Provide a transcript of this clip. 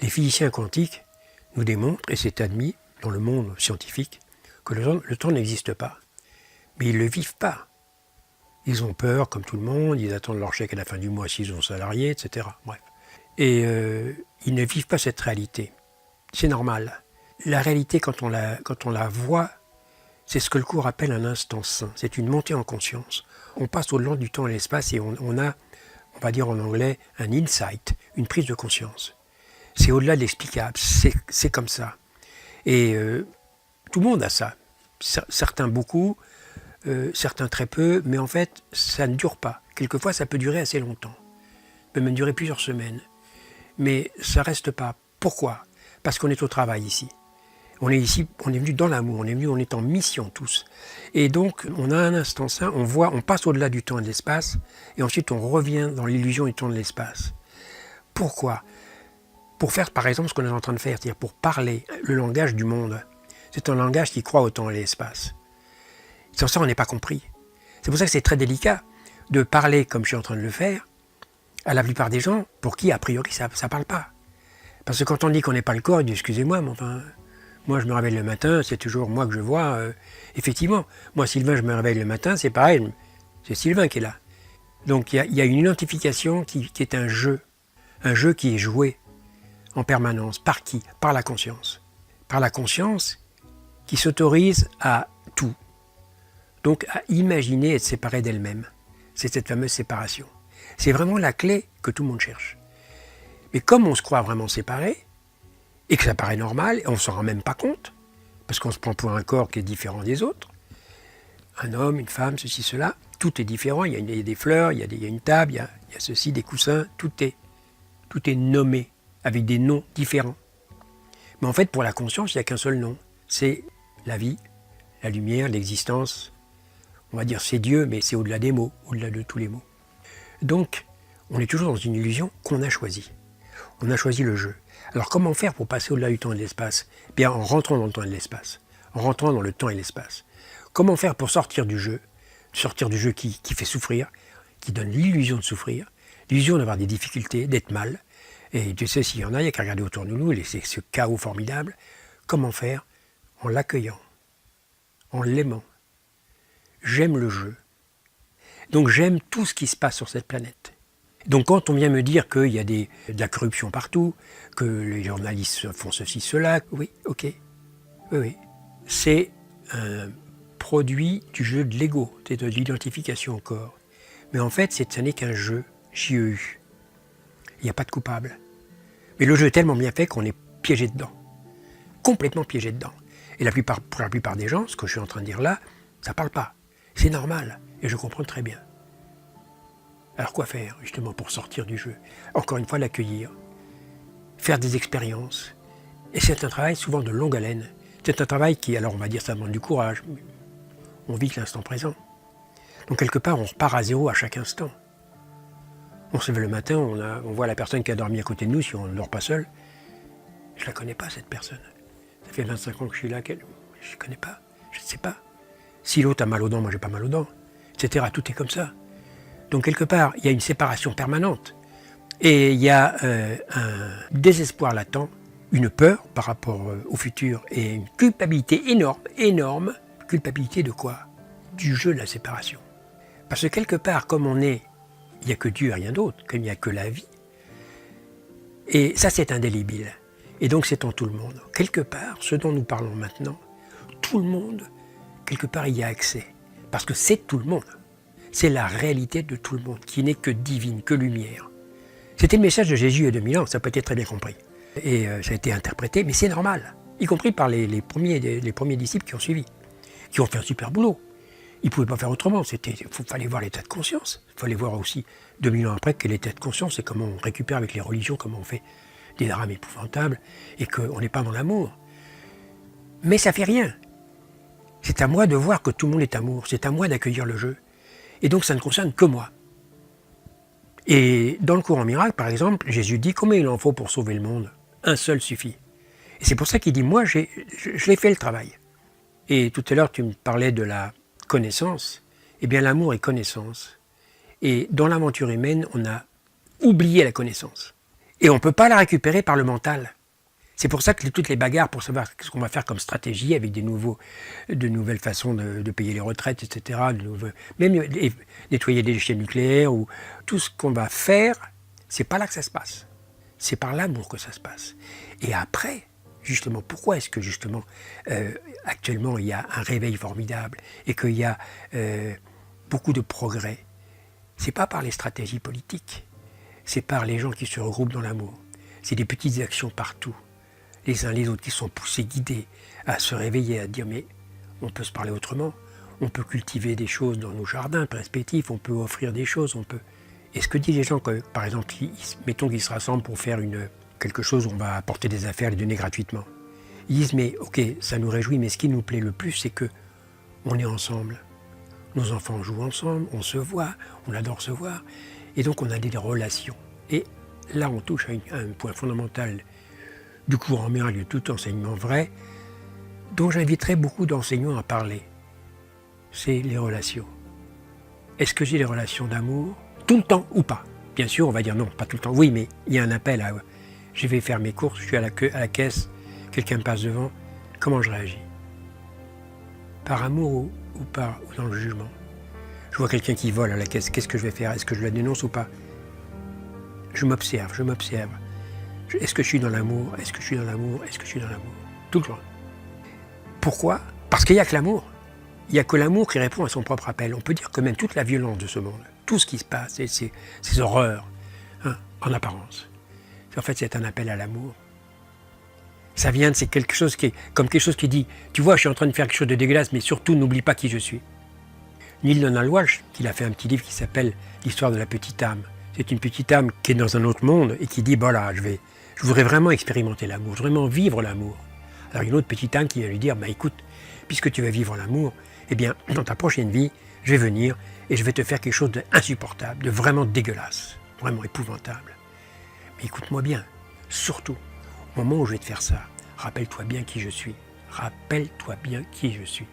Les physiciens quantiques nous démontrent, et c'est admis dans le monde scientifique, que le temps n'existe pas. Mais ils ne le vivent pas. Ils ont peur, comme tout le monde, ils attendent leur chèque à la fin du mois s'ils ont salarié, etc. Bref. Et ils ne vivent pas cette réalité. C'est normal. La réalité, quand on la voit, c'est ce que le cours appelle un instant saint. C'est une montée en conscience. On passe au-delà du temps et l'espace et on a, on va dire en anglais, un insight, une prise de conscience. C'est au-delà de l'explicable, c'est comme ça. Et tout le monde a ça. Certains beaucoup, certains très peu, mais en fait, ça ne dure pas. Quelquefois, ça peut durer assez longtemps. Ça peut même durer plusieurs semaines. Mais ça ne reste pas. Pourquoi ? Parce qu'on est au travail ici. On est ici, on est venu dans l'amour, on est en mission tous. Et donc, on a un instant saint, on passe au-delà du temps et de l'espace, et ensuite on revient dans l'illusion du temps et de l'espace. Pourquoi ? Pour faire, par exemple, ce qu'on est en train de faire, c'est-à-dire pour parler le langage du monde. C'est un langage qui croit au temps et à l'espace. Sans ça, on n'est pas compris. C'est pour ça que c'est très délicat de parler, comme je suis en train de le faire, à la plupart des gens, pour qui, a priori, ça ne parle pas. Parce que quand on dit qu'on n'est pas le corps, ils disent, excusez-moi, mais enfin... Moi, je me réveille le matin, c'est toujours moi que je vois. Effectivement, moi, Sylvain, je me réveille le matin, c'est pareil, c'est Sylvain qui est là. Donc, il y a une identification qui est un jeu qui est joué en permanence. Par qui ? Par la conscience. Par la conscience qui s'autorise à tout. Donc, à imaginer être séparée d'elle-même. C'est cette fameuse séparation. C'est vraiment la clé que tout le monde cherche. Mais comme on se croit vraiment séparé, et que ça paraît normal, et on ne s'en rend même pas compte, parce qu'on se prend pour un corps qui est différent des autres. Un homme, une femme, ceci, cela, tout est différent. Il y a des fleurs, il y a une table, il y a ceci, des coussins, tout est nommé, avec des noms différents. Mais en fait, pour la conscience, il n'y a qu'un seul nom. C'est la vie, la lumière, l'existence. On va dire c'est Dieu, mais c'est au-delà des mots, au-delà de tous les mots. Donc, on est toujours dans une illusion qu'on a choisie. On a choisi le jeu. Alors comment faire pour passer au-delà du temps et de l'espace ? Bien en rentrant dans le temps et l'espace, en rentrant dans le temps et l'espace. Comment faire pour sortir du jeu qui fait souffrir, qui donne l'illusion de souffrir, l'illusion d'avoir des difficultés, d'être mal. Et tu sais, s'il y en a, il n'y a qu'à regarder autour de nous, et c'est ce chaos formidable. Comment faire ? En l'accueillant, en l'aimant. J'aime le jeu. Donc j'aime tout ce qui se passe sur cette planète. Donc quand on vient me dire qu'il y a de la corruption partout, que les journalistes font ceci, cela, oui, ok, oui. C'est un produit du jeu de l'ego, c'est de l'identification au corps. Mais en fait, ce n'est qu'un jeu, JEU. Il n'y a pas de coupable. Mais le jeu est tellement bien fait qu'on est piégé dedans, complètement piégé dedans. Et pour la plupart des gens, ce que je suis en train de dire là, ça ne parle pas. C'est normal, et je comprends très bien. Alors quoi faire, justement, pour sortir du jeu ? Encore une fois, l'accueillir, faire des expériences. Et c'est un travail souvent de longue haleine. C'est un travail qui, alors on va dire, ça demande du courage. On vit l'instant présent. Donc quelque part, on repart à zéro à chaque instant. On se lève le matin, on voit la personne qui a dormi à côté de nous, si on ne dort pas seul. Je ne la connais pas, cette personne. Ça fait 25 ans que je suis là, je ne connais pas, je ne sais pas. Si l'autre a mal aux dents, moi j'ai pas mal aux dents, etc. Tout est comme ça. Donc quelque part, il y a une séparation permanente. Et il y a un désespoir latent, une peur par rapport au futur et une culpabilité énorme. Culpabilité de quoi ? Du jeu de la séparation. Parce que quelque part, comme on est, il n'y a que Dieu et rien d'autre, comme il n'y a que la vie. Et ça, c'est indélébile. Et donc, c'est en tout le monde. Quelque part, ce dont nous parlons maintenant, tout le monde, quelque part, il y a accès. Parce que c'est tout le monde. C'est la réalité de tout le monde, qui n'est que divine, que lumière. C'était le message de Jésus il y a 2000 ans, ça peut être très bien compris. Et ça a été interprété, mais c'est normal, y compris par les premiers disciples qui ont suivi, qui ont fait un super boulot. Ils ne pouvaient pas faire autrement, il fallait voir l'état de conscience. Il fallait voir aussi, 2000 ans après, quel est l'état de conscience et comment on récupère avec les religions, comment on fait des drames épouvantables et qu'on n'est pas dans l'amour. Mais ça ne fait rien. C'est à moi de voir que tout le monde est amour, c'est à moi d'accueillir le jeu. Et donc ça ne concerne que moi. Et dans le courant miracle, par exemple, Jésus dit combien il en faut pour sauver le monde ? Un seul suffit. Et c'est pour ça qu'il dit, moi, je l'ai fait le travail. Et tout à l'heure, tu me parlais de la connaissance. Eh bien, l'amour est connaissance. Et dans l'aventure humaine, on a oublié la connaissance. Et on ne peut pas la récupérer par le mental. C'est pour ça que toutes les bagarres pour savoir ce qu'on va faire comme stratégie avec de nouvelles façons de payer les retraites, etc., même nettoyer des déchets nucléaires, ou tout ce qu'on va faire, c'est pas là que ça se passe. C'est par l'amour que ça se passe. Et après, justement, pourquoi est-ce que justement, actuellement, il y a un réveil formidable et qu'il y a beaucoup de progrès? C'est pas par les stratégies politiques, c'est par les gens qui se regroupent dans l'amour. C'est des petites actions partout. Les uns les autres qui sont poussés, guidés à se réveiller, à dire mais on peut se parler autrement, on peut cultiver des choses dans nos jardins respectifs, on peut offrir des choses, on peut... Et ce que disent les gens, que, par exemple, mettons qu'ils se rassemblent pour faire quelque chose où on va apporter des affaires, les donner gratuitement. Ils disent mais ok, ça nous réjouit, mais ce qui nous plaît le plus, c'est que on est ensemble. Nos enfants jouent ensemble, on se voit, on adore se voir, et donc on a des relations. Et là, on touche à un point fondamental du courant miracle de tout enseignement vrai, dont j'inviterai beaucoup d'enseignants à parler. C'est les relations. Est-ce que j'ai des relations d'amour tout le temps ou pas? Bien sûr, on va dire non, pas tout le temps. Oui, mais il y a un appel à... Je vais faire mes courses, je suis à la caisse, quelqu'un me passe devant, comment je réagis? Par amour ou dans le jugement? Je vois quelqu'un qui vole à la caisse, qu'est-ce que je vais faire? Est-ce que je la dénonce ou pas? Je m'observe. Est-ce que je suis dans l'amour? Est-ce que je suis dans l'amour? Est-ce que je suis dans l'amour? Tout le temps. Pourquoi? Parce qu'il n'y a que l'amour. Il n'y a que l'amour qui répond à son propre appel. On peut dire que même toute la violence de ce monde, tout ce qui se passe, et ces horreurs, en apparence, en fait c'est un appel à l'amour. Ça vient de quelque chose qui dit, tu vois, je suis en train de faire quelque chose de dégueulasse, mais surtout n'oublie pas qui je suis. Neil Donald Walsh, il a fait un petit livre qui s'appelle L'histoire de la petite âme. C'est une petite âme qui est dans un autre monde et qui dit, voilà, je voudrais vraiment expérimenter l'amour, vraiment vivre l'amour. Alors il y a une autre petite âme qui va lui dire, écoute, puisque tu vas vivre l'amour, eh bien, dans ta prochaine vie, je vais venir et je vais te faire quelque chose d'insupportable, de vraiment dégueulasse, vraiment épouvantable. Mais écoute-moi bien, surtout, au moment où je vais te faire ça, rappelle-toi bien qui je suis. Rappelle-toi bien qui je suis.